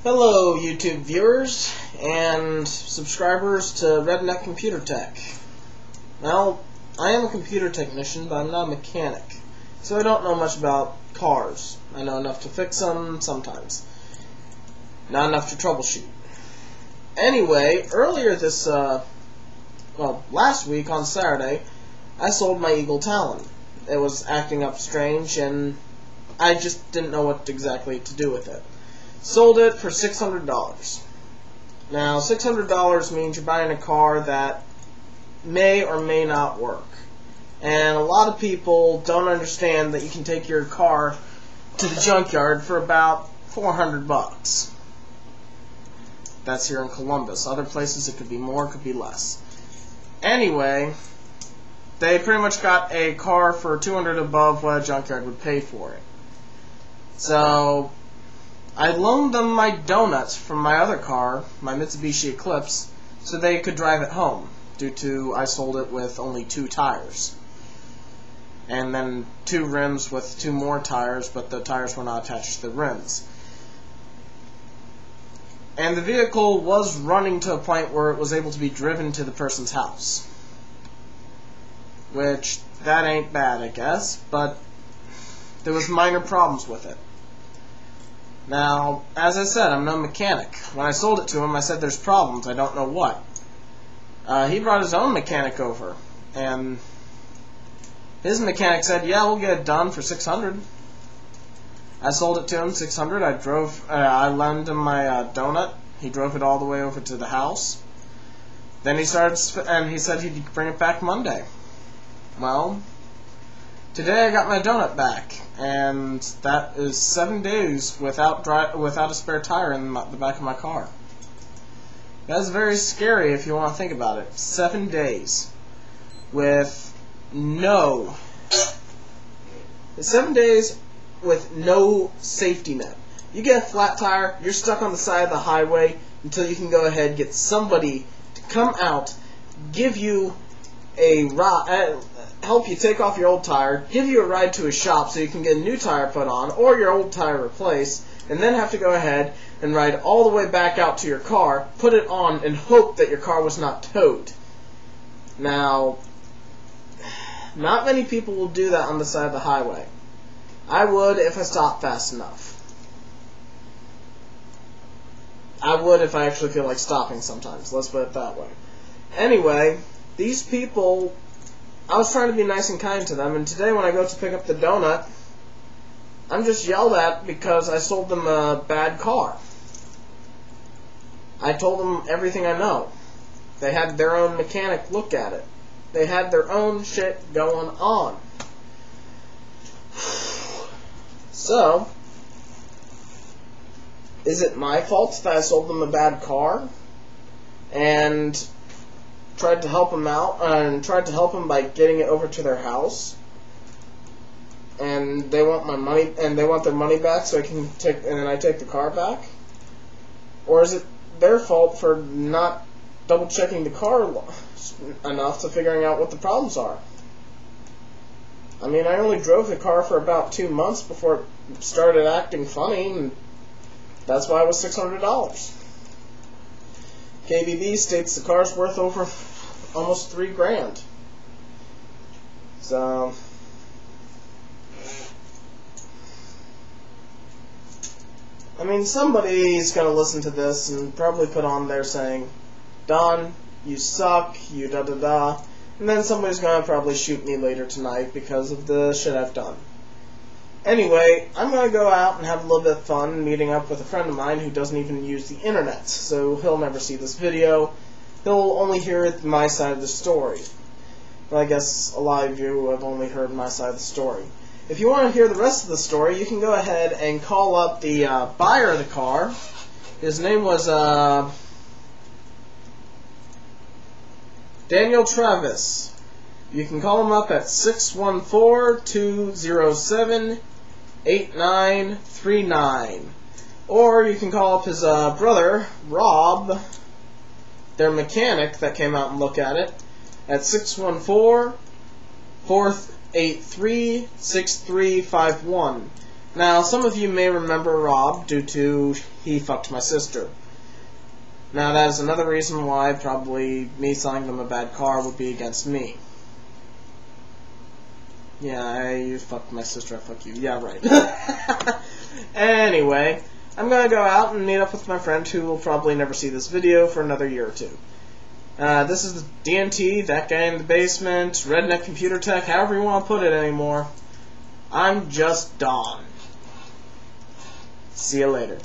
Hello, YouTube viewers and subscribers to Redneck Computer Tech. Well, I am a computer technician, but I'm not a mechanic, so I don't know much about cars. I know enough to fix them sometimes, not enough to troubleshoot. Anyway, earlier this, last week on Saturday, I sold my Eagle Talon. It was acting up strange, and I just didn't know what exactly to do with it. Sold it for $600. Now, $600 means you're buying a car that may or may not work. And a lot of people don't understand that you can take your car to the junkyard for about $400. That's here in Columbus. Other places it could be more, it could be less. Anyway, they pretty much got a car for $200 above what a junkyard would pay for it. So I loaned them my donuts from my other car, my Mitsubishi Eclipse, so they could drive it home, due to I sold it with only 2 tires. And then 2 rims with 2 more tires, but the tires were not attached to the rims. And the vehicle was running to a point where it was able to be driven to the person's house. Which, that ain't bad, I guess, but there was minor problems with it. Now, as I said, I'm no mechanic. When I sold it to him, I said there's problems, I don't know what. He brought his own mechanic over, and his mechanic said, yeah, we'll get it done for $600. I sold it to him, $600. I lent him my donut. He drove it all the way over to the house. Then he he said he'd bring it back Monday. Well, today I got my donut back, and that is 7 days without a spare tire in the back of my car. That's very scary if you want to think about it. 7 days with no 7 days with no safety net. You get a flat tire, you're stuck on the side of the highway until you can go ahead and get somebody to come out, give you a ride, help you take off your old tire, give you a ride to a shop so you can get a new tire put on or your old tire replaced, and then have to go ahead and ride all the way back out to your car, put it on, and hope that your car was not towed. Now, not many people will do that on the side of the highway. I would if I stopped fast enough. I would if I actually feel like stopping sometimes, let's put it that way. Anyway, these people, I was trying to be nice and kind to them, and today when I go to pick up the donut, I'm just yelled at because I sold them a bad car. I told them everything I know. They had their own mechanic look at it. They had their own shit going on. So, is it my fault that I sold them a bad car and tried to help them out and tried to help them by getting it over to their house, and they want my money and they want their money back so I can take and then I take the car back? Or is it their fault for not double checking the car enough to figuring out what the problems are? I mean, I only drove the car for about 2 months before it started acting funny, and that's why it was $600. KBB states the car's worth over almost $3 grand. So, I mean, somebody's going to listen to this and probably put on there saying, Don, you suck, you da-da-da. And then somebody's going to probably shoot me later tonight because of the shit I've done. Anyway, I'm going to go out and have a little bit of fun meeting up with a friend of mine who doesn't even use the internet, so he'll never see this video. He'll only hear my side of the story. Well, I guess a lot of you have only heard my side of the story. If you want to hear the rest of the story, you can go ahead and call up the buyer of the car. His name was Daniel Travis. You can call him up at 614-207-8939. Or you can call up his brother, Rob, their mechanic that came out and looked at it, at 614-483-6351. Now, some of you may remember Rob due to he fucked my sister. Now, that is another reason why probably me selling them a bad car would be against me. Yeah, you fucked my sister, I fuck you. Yeah, right. Anyway, I'm gonna go out and meet up with my friend who will probably never see this video for another year or two. This is the DNT, that guy in the basement, Redneck Computer Tech, however you want to put it anymore. I'm just Don. See you later.